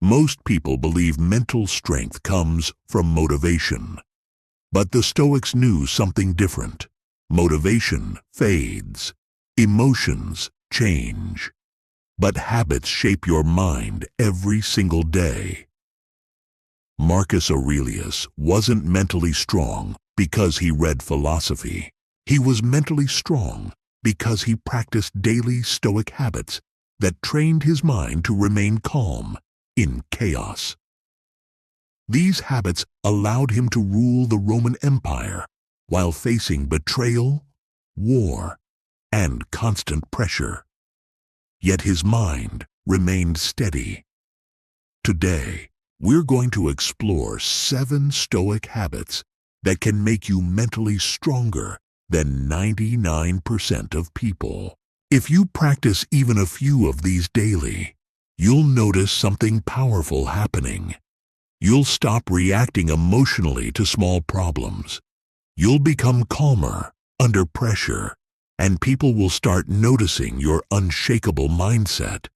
Most people believe mental strength comes from motivation. But the Stoics knew something different. Motivation fades. Emotions change. But habits shape your mind every single day. Marcus Aurelius wasn't mentally strong because he read philosophy. He was mentally strong because he practiced daily Stoic habits that trained his mind to remain calm in chaos. These habits allowed him to rule the Roman Empire while facing betrayal, war, and constant pressure. Yet his mind remained steady. Today, we're going to explore 7 Stoic habits that can make you mentally stronger than 99% of people. If you practice even a few of these daily, you'll notice something powerful happening. You'll stop reacting emotionally to small problems. You'll become calmer under pressure, and people will start noticing your unshakable mindset.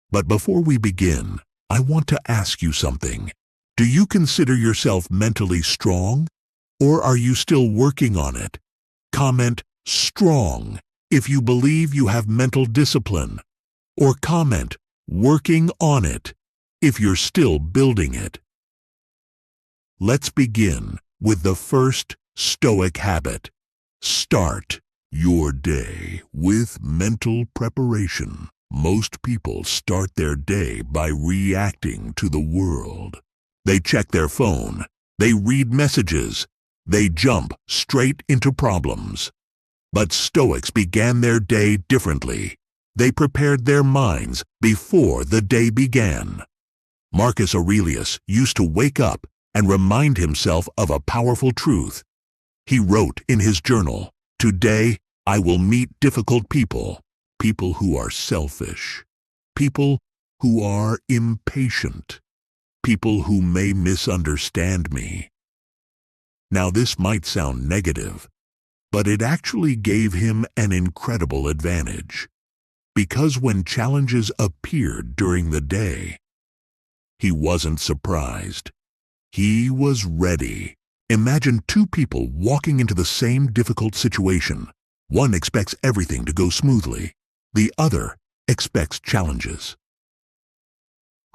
But before we begin, I want to ask you something. Do you consider yourself mentally strong, or are you still working on it? Comment "strong" if you believe you have mental discipline, or comment "working on it" if you're still building it. Let's begin with the first Stoic habit. Start your day with mental preparation. Most people start their day by reacting to the world. They check their phone, they read messages, they jump straight into problems. But Stoics began their day differently. They prepared their minds before the day began. Marcus Aurelius used to wake up and remind himself of a powerful truth. He wrote in his journal, "Today I will meet difficult people, people who are selfish, people who are impatient, people who may misunderstand me." Now this might sound negative, but it actually gave him an incredible advantage. Because when challenges appeared during the day, he wasn't surprised. He was ready. Imagine 2 people walking into the same difficult situation. One expects everything to go smoothly. The other expects challenges.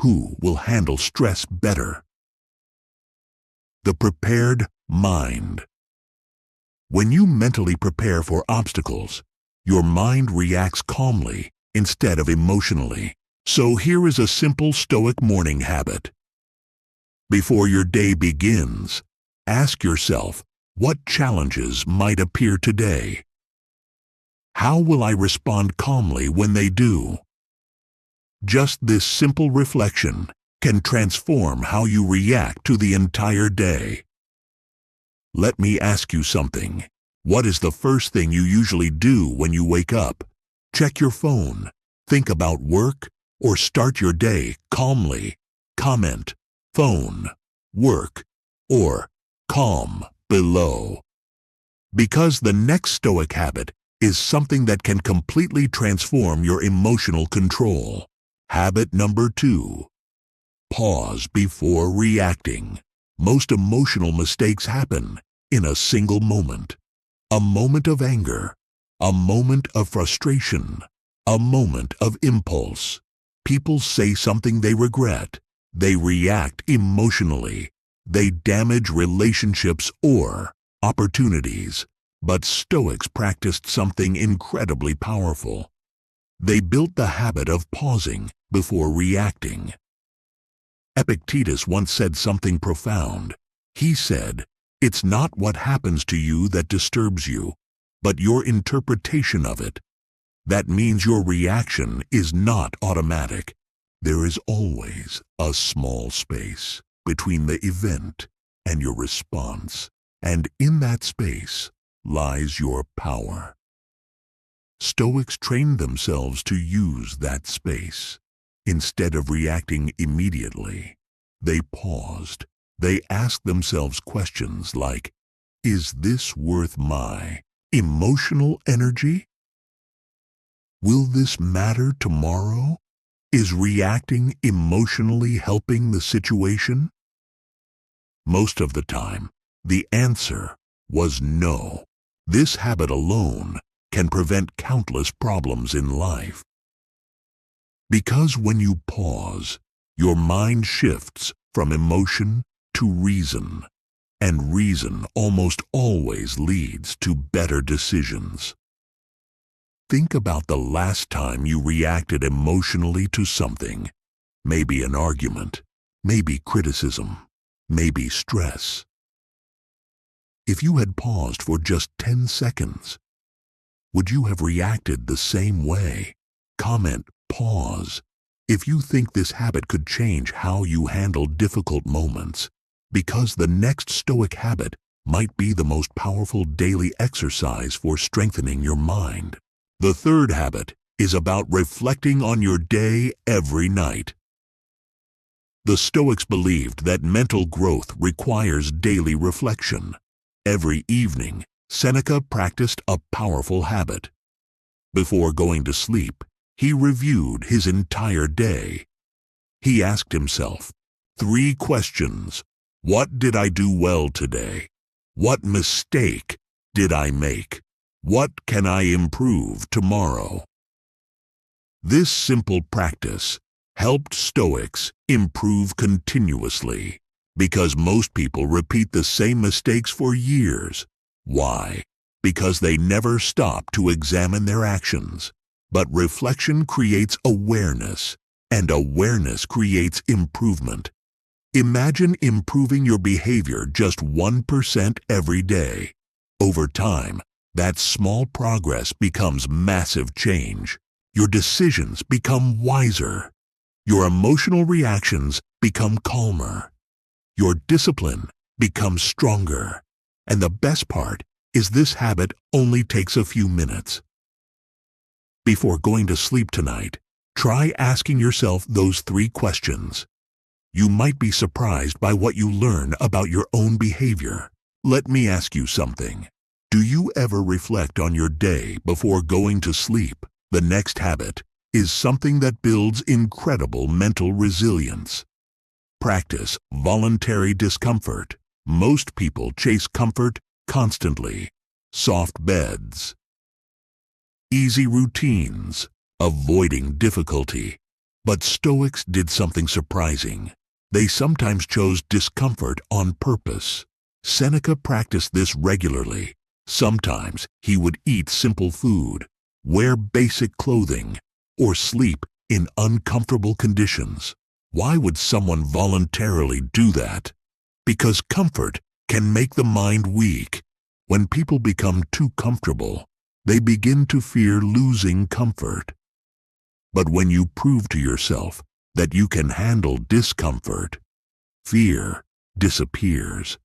Who will handle stress better? The prepared mind. When you mentally prepare for obstacles, your mind reacts calmly instead of emotionally. So here is a simple Stoic morning habit. Before your day begins, ask yourself, what challenges might appear today? How will I respond calmly when they do? Just this simple reflection can transform how you react to the entire day. Let me ask you something. What is the first thing you usually do when you wake up? Check your phone, think about work, or start your day calmly? Comment "phone," "work," or "calm" below. Because the next Stoic habit is something that can completely transform your emotional control. Habit number 2. Pause before reacting. Most emotional mistakes happen in a single moment. A moment of anger, a moment of frustration, a moment of impulse. People say something they regret. They react emotionally. They damage relationships or opportunities. But Stoics practiced something incredibly powerful. They built the habit of pausing before reacting. Epictetus once said something profound. He said, "It's not what happens to you that disturbs you, but your interpretation of it." That means your reaction is not automatic. There is always a small space between the event and your response, and in that space lies your power. Stoics trained themselves to use that space. Instead of reacting immediately, they paused. They asked themselves questions like, "Is this worth my emotional energy? Will this matter tomorrow?" Is reacting emotionally helping the situation? Most of the time, the answer was no. This habit alone can prevent countless problems in life. Because when you pause, your mind shifts from emotion to reason, and reason almost always leads to better decisions. Think about the last time you reacted emotionally to something, maybe an argument, maybe criticism, maybe stress. If you had paused for just 10 seconds, would you have reacted the same way? Comment pause if you think this habit could change how you handle difficult moments, because the next Stoic habit might be the most powerful daily exercise for strengthening your mind. The third habit is about reflecting on your day every night. The Stoics believed that mental growth requires daily reflection. Every evening, Seneca practiced a powerful habit. Before going to sleep, he reviewed his entire day. He asked himself 3 questions. What did I do well today? What mistake did I make? What can I improve tomorrow? This simple practice helped Stoics improve continuously, because most people repeat the same mistakes for years. Why? Because they never stop to examine their actions. But reflection creates awareness, and awareness creates improvement. Imagine improving your behavior just 1% every day. Over time, that small progress becomes massive change. Your decisions become wiser. Your emotional reactions become calmer. Your discipline becomes stronger. And the best part is this habit only takes a few minutes. Before going to sleep tonight, try asking yourself those 3 questions. You might be surprised by what you learn about your own behavior. Let me ask you something. Do you ever reflect on your day before going to sleep? The next habit is something that builds incredible mental resilience. Practice voluntary discomfort. Most people chase comfort constantly. Soft beds, easy routines, avoiding difficulty. But Stoics did something surprising. They sometimes chose discomfort on purpose. Seneca practiced this regularly. Sometimes he would eat simple food, wear basic clothing, or sleep in uncomfortable conditions. Why would someone voluntarily do that? Because comfort can make the mind weak. When people become too comfortable, they begin to fear losing comfort. But when you prove to yourself that you can handle discomfort, fear disappears.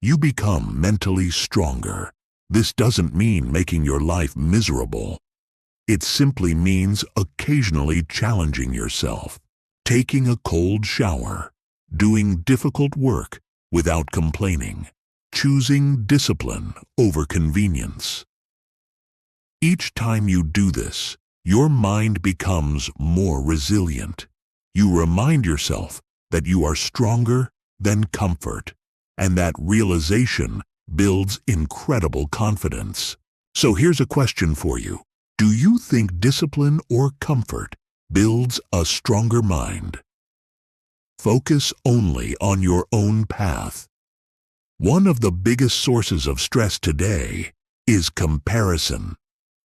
You become mentally stronger. This doesn't mean making your life miserable. It simply means occasionally challenging yourself, taking a cold shower, doing difficult work without complaining, choosing discipline over convenience. Each time you do this, your mind becomes more resilient. You remind yourself that you are stronger than comfort, and that realization builds incredible confidence. So here's a question for you. Do you think discipline or comfort builds a stronger mind? Focus only on your own path. One of the biggest sources of stress today is comparison.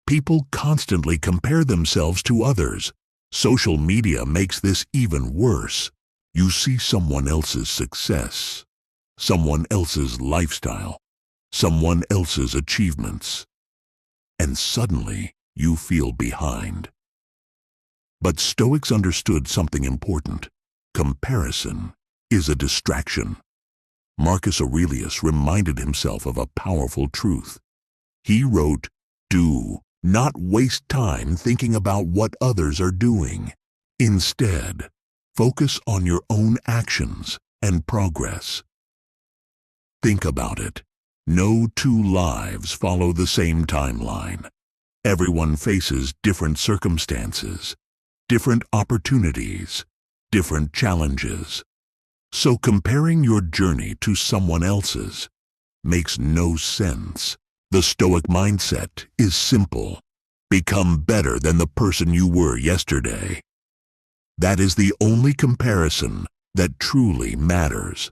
People constantly compare themselves to others. Social media makes this even worse. You see someone else's success, someone else's lifestyle, someone else's achievements, and suddenly you feel behind. But Stoics understood something important. Comparison is a distraction. Marcus Aurelius reminded himself of a powerful truth. He wrote, "Do not waste time thinking about what others are doing. Instead, focus on your own actions and progress." Think about it. No 2 lives follow the same timeline. Everyone faces different circumstances, different opportunities, different challenges. So comparing your journey to someone else's makes no sense. The Stoic mindset is simple. Become better than the person you were yesterday. That is the only comparison that truly matters.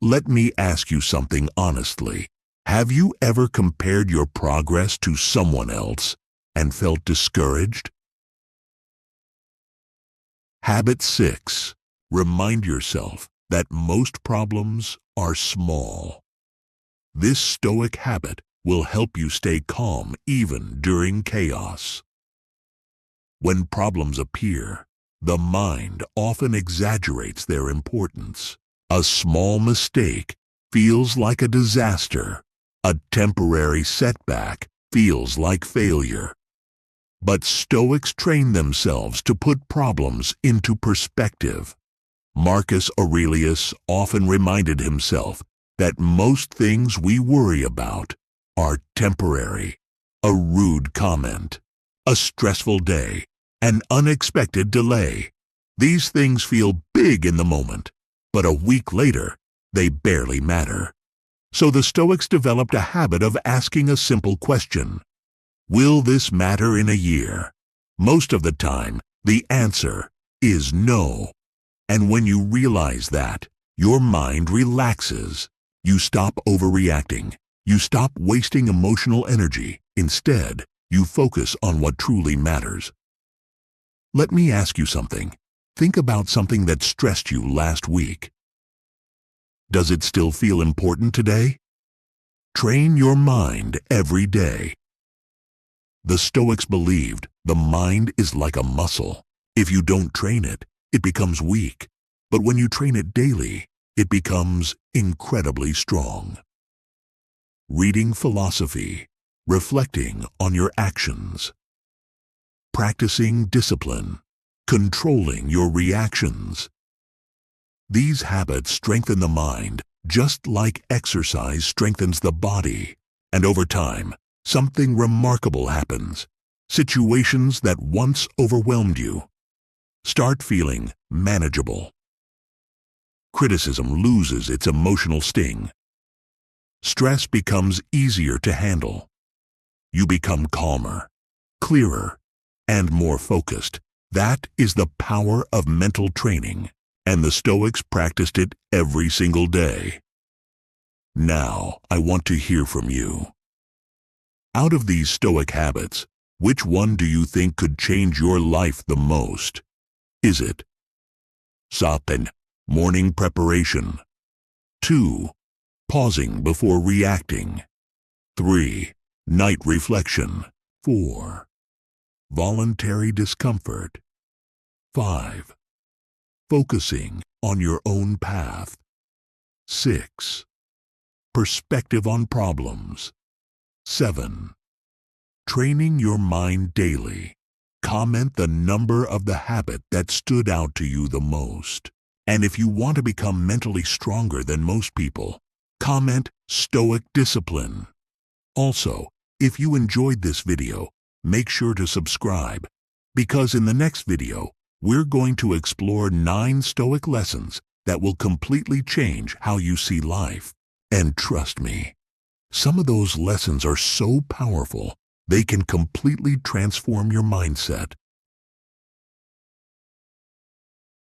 Let me ask you something honestly. Have you ever compared your progress to someone else and felt discouraged? Habit 6. Remind yourself that most problems are small. This Stoic habit will help you stay calm even during chaos. When problems appear, the mind often exaggerates their importance. A small mistake feels like a disaster. A temporary setback feels like failure. But Stoics train themselves to put problems into perspective. Marcus Aurelius often reminded himself that most things we worry about are temporary. A rude comment, a stressful day, an unexpected delay. These things feel big in the moment, but a week later, they barely matter. So the Stoics developed a habit of asking a simple question. Will this matter in a year? Most of the time, the answer is no. And when you realize that, your mind relaxes. You stop overreacting. You stop wasting emotional energy. Instead, you focus on what truly matters. Let me ask you something. Think about something that stressed you last week. Does it still feel important today? Train your mind every day. The Stoics believed the mind is like a muscle. If you don't train it, it becomes weak. But when you train it daily, it becomes incredibly strong. Reading philosophy, reflecting on your actions, practicing discipline, controlling your reactions. These habits strengthen the mind just like exercise strengthens the body. And over time, something remarkable happens. Situations that once overwhelmed you start feeling manageable. Criticism loses its emotional sting. Stress becomes easier to handle. You become calmer, clearer, and more focused. That is the power of mental training, and the Stoics practiced it every single day. Now, I want to hear from you. Out of these Stoic habits, which one do you think could change your life the most? Is it Sapen, morning preparation? 2. Pausing before reacting? 3. Night reflection? 4. Voluntary discomfort? 5. Focusing on your own path? 6. Perspective on problems? 7. Training your mind daily? Comment the number of the habit that stood out to you the most. And if you want to become mentally stronger than most people, comment Stoic discipline. Also, if you enjoyed this video, make sure to subscribe, because in the next video, we're going to explore 9 Stoic lessons that will completely change how you see life. And trust me, some of those lessons are so powerful, they can completely transform your mindset.